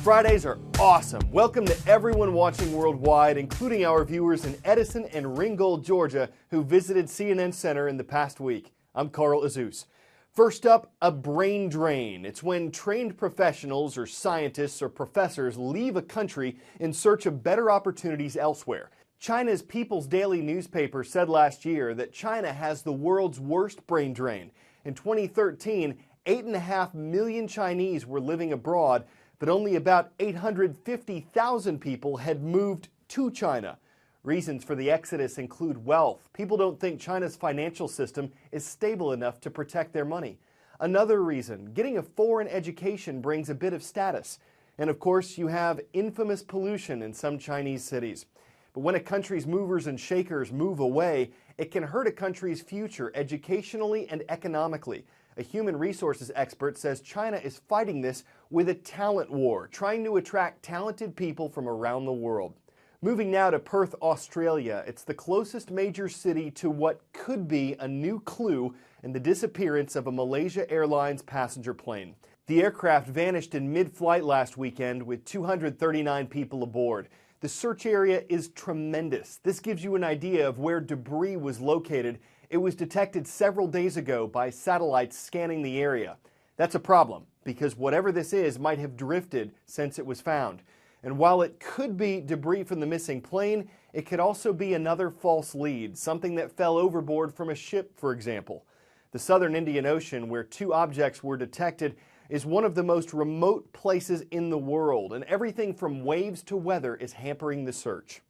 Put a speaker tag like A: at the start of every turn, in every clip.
A: Fridays are awesome. Welcome to everyone watching worldwide, including our viewers in Edison and Ringgold, Georgia, who visited CNN Center in the past week. I'm Carl Azus. First up, a brain drain. It's when trained professionals or scientists or professors leave a country in search of better opportunities elsewhere. China's People's Daily newspaper said last year that China has the world's worst brain drain. In 2013, 8.5 million Chinese were living abroad, but only about 850,000 people had moved to China. Reasons for the exodus include wealth. People don't think China's financial system is stable enough to protect their money. Another reason, getting a foreign education brings a bit of status. And of course, you have infamous pollution in some Chinese cities. But when a country's movers and shakers move away, it can hurt a country's future educationally and economically. A human resources expert says China is fighting this with a talent war, trying to attract talented people from around the world. Moving now to Perth, Australia. It's the closest major city to what could be a new clue in the disappearance of a Malaysia Airlines passenger plane. The aircraft vanished in mid-flight last weekend with 239 people aboard. The search area is tremendous. This gives you an idea of where debris was located. It was detected several days ago by satellites scanning the area. That's a problem, because whatever this is might have drifted since it was found. And while it could be debris from the missing plane, it could also be another false lead, something that fell overboard from a ship, for example. The southern Indian Ocean, where two objects were detected, is one of the most remote places in the world, and everything from waves to weather is hampering the search.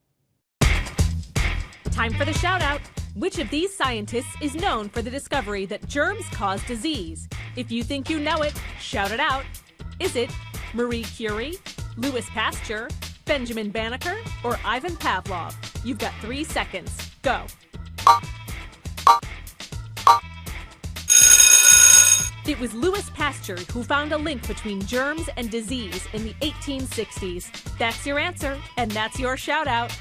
B: Time for the shout-out. Which of these scientists is known for the discovery that germs cause disease? If you think you know it, shout it out. Is it Marie Curie, Louis Pasteur, Benjamin Banneker, or Ivan Pavlov? You've got 3 seconds. Go. It was Louis Pasteur who found a link between germs and disease in the 1860s. That's your answer, and that's your shout-out.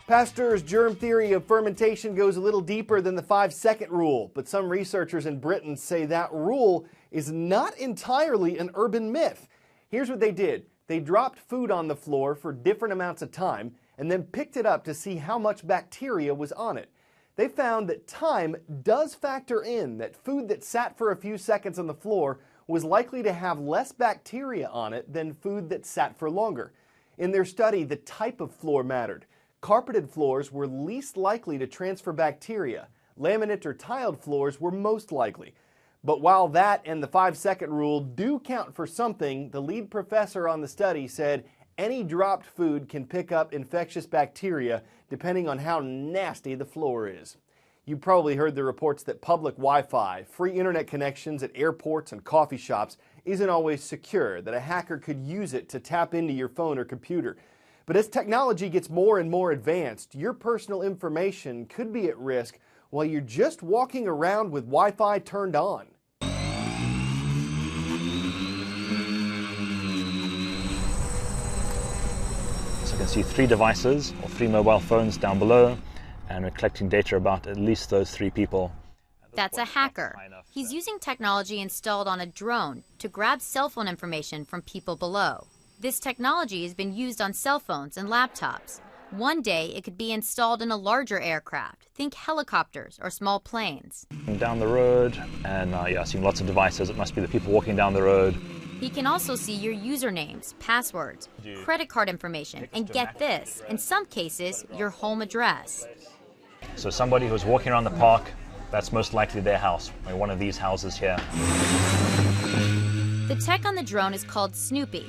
A: Pasteur's germ theory of fermentation goes a little deeper than the 5-second rule, but some researchers in Britain say that rule is not entirely an urban myth. Here's what they did. They dropped food on the floor for different amounts of time and then picked it up to see how much bacteria was on it. They found that time does factor in, that food that sat for a few seconds on the floor was likely to have less bacteria on it than food that sat for longer. In their study, the type of floor mattered. Carpeted floors were least likely to transfer bacteria. Laminate or tiled floors were most likely. But while that and the 5-second rule do count for something, the lead professor on the study said any dropped food can pick up infectious bacteria depending on how nasty the floor is. You probably heard the reports that public Wi-Fi, free internet connections at airports and coffee shops isn't always secure, that a hacker could use it to tap into your phone or computer. But as technology gets more and more advanced, your personal information could be at risk while you're just walking around with Wi-Fi turned on.
C: So you can see 3 devices or 3 mobile phones down below, and we're collecting data about at least those 3 people.
D: That's a hacker. He's using technology installed on a drone to grab cell phone information from people below. This technology has been used on cell phones and laptops. One day, it could be installed in a larger aircraft. Think helicopters or small planes.
C: Down the road, and seeing lots of devices. It must be the people walking down the road.
D: He can also see your usernames, passwords, credit card information, and get this, in some cases, your home address.
C: So somebody who's walking around the park, that's most likely their house, or one of these houses here.
D: The tech on the drone is called Snoopy.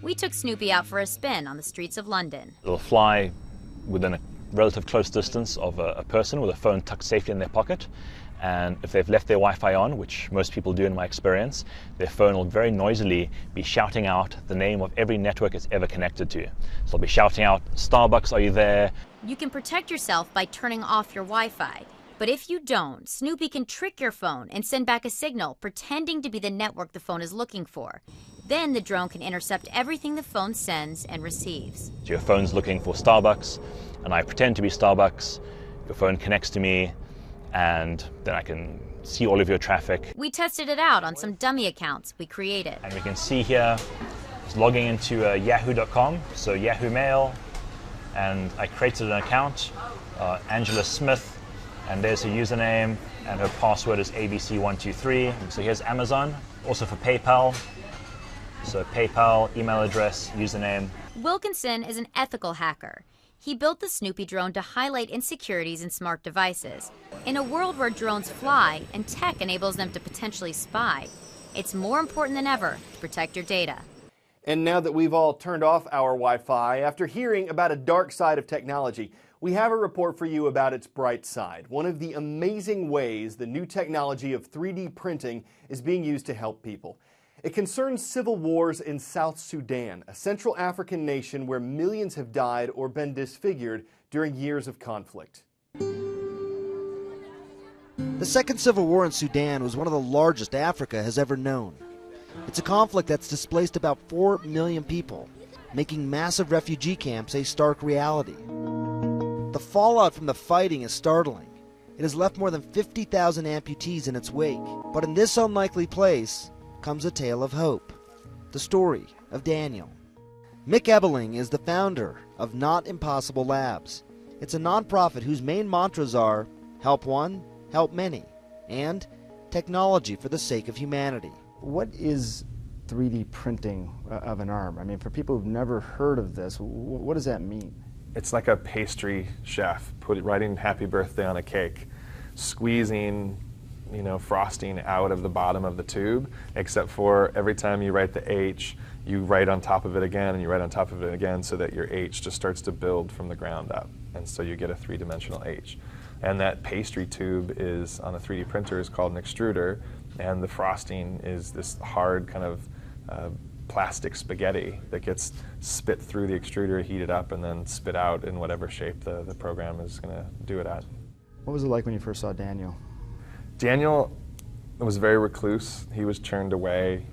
D: We took Snoopy out for a spin on the streets of London.
C: It'll fly within a relative close distance of a person with a phone tucked safely in their pocket. And if they've left their Wi-Fi on, which most people do in my experience, their phone will very noisily be shouting out the name of every network it's ever connected to. So they'll be shouting out, "Starbucks, are you there?"
D: You can protect yourself by turning off your Wi-Fi. But if you don't, Snoopy can trick your phone and send back a signal pretending to be the network the phone is looking for. Then the drone can intercept everything the phone sends and receives.
C: So your phone's looking for Starbucks, and I pretend to be Starbucks. Your phone connects to me, and then I can see all of your traffic.
D: We tested it out on some dummy accounts we created.
C: And we can see here Just logging into yahoo.com, so Yahoo Mail, and I created an account, Angela Smith, and there's her username, and her password is ABC123. So here's Amazon, also for PayPal. So PayPal, email address, username.
D: Wilkinson is an ethical hacker. He built the Snoopy drone to highlight insecurities in smart devices. In a world where drones fly and tech enables them to potentially spy, it's more important than ever to protect your data.
A: And now that we've all turned off our Wi-Fi, after hearing about a dark side of technology, we have a report for you about its bright side. One of the amazing ways the new technology of 3D printing is being used to help people. It concerns civil wars in South Sudan, a Central African nation where millions have died or been disfigured during years of conflict.
E: The Second Civil War in Sudan was one of the largest Africa has ever known. It's a conflict that's displaced about 4 million people, making massive refugee camps a stark reality. The fallout from the fighting is startling. It has left more than 50,000 amputees in its wake. But in this unlikely place comes a tale of hope. The story of Daniel. Mick Ebeling is the founder of Not Impossible Labs. It's a nonprofit whose main mantras are help one, help many, and technology for the sake of humanity.
F: What is 3D printing of an arm? I mean, for people who've never heard of this, what does that mean?
G: It's like a pastry chef writing happy birthday on a cake, squeezing, frosting out of the bottom of the tube, except for every time you write the H, you write on top of it again, and you write on top of it again, so that your H just starts to build from the ground up, and so you get a three-dimensional H. And that pastry tube is, on a 3D printer, is called an extruder, and the frosting is this hard kind of plastic spaghetti that gets spit through the extruder, heated up, and then spit out in whatever shape the program is going to do it at.
F: What was it like when you first saw Daniel?
G: Daniel was very recluse. He was turned away.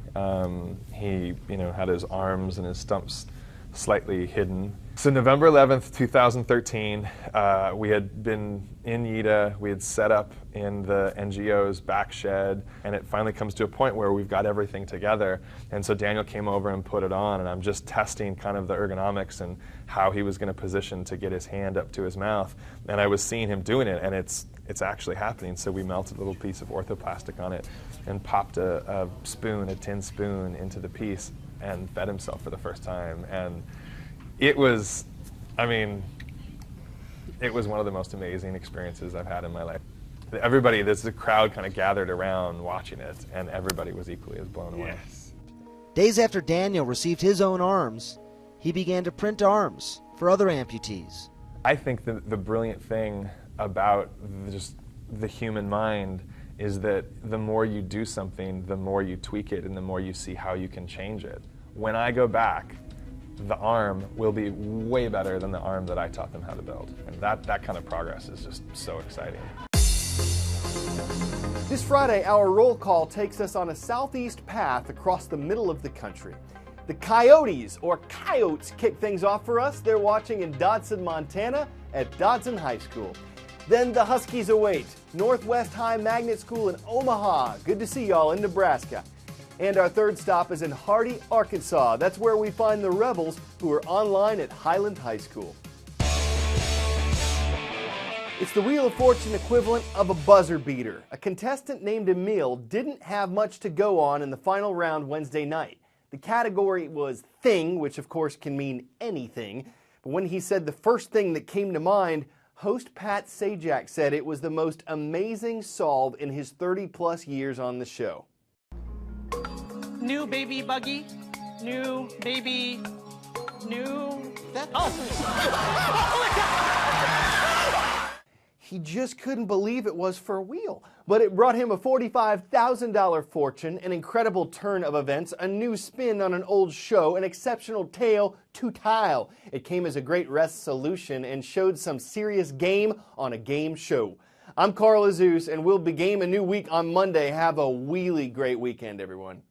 G: He had his arms and his stumps slightly hidden. So November 11th, 2013, we had been in Yida, we had set up in the NGO's back shed, and it finally comes to a point where we've got everything together. And so Daniel came over and put it on, and I'm just testing kind of the ergonomics and how he was going to position to get his hand up to his mouth. And I was seeing him doing it, and it's actually happening. So we melted a little piece of orthoplastic on it and popped a tin spoon into the piece and fed himself for the first time. And it was one of the most amazing experiences I've had in my life. There's a crowd kind of gathered around watching it, and everybody was equally as blown away.
A: Yes.
E: Days after Daniel received his own arms, he began to print arms for other amputees.
G: I think the brilliant thing about just the human mind is that the more you do something, the more you tweak it, and the more you see how you can change it. When I go back, the arm will be way better than the arm that I taught them how to build. And that kind of progress is just so exciting.
A: This Friday, our roll call takes us on a southeast path across the middle of the country. The Coyotes, or Coyotes, kick things off for us. They're watching in Dodson, Montana at Dodson High School. Then the Huskies await. Northwest High Magnet School in Omaha. Good to see y'all in Nebraska. And our third stop is in Hardy, Arkansas. That's where we find the Rebels, who are online at Highland High School. It's the Wheel of Fortune equivalent of a buzzer beater. A contestant named Emil didn't have much to go on in the final round Wednesday night. The category was thing, which of course can mean anything. But when he said the first thing that came to mind, host Pat Sajak said it was the most amazing solve in his 30-plus years on the show.
H: New baby buggy, new baby, new...
A: He just couldn't believe it was for a wheel. But it brought him a $45,000 fortune, an incredible turn of events, a new spin on an old show, an exceptional tale to tile. It came as a great resolution and showed some serious game on a game show. I'm Carl Azus, and we'll begin a new week on Monday. Have a really great weekend, everyone.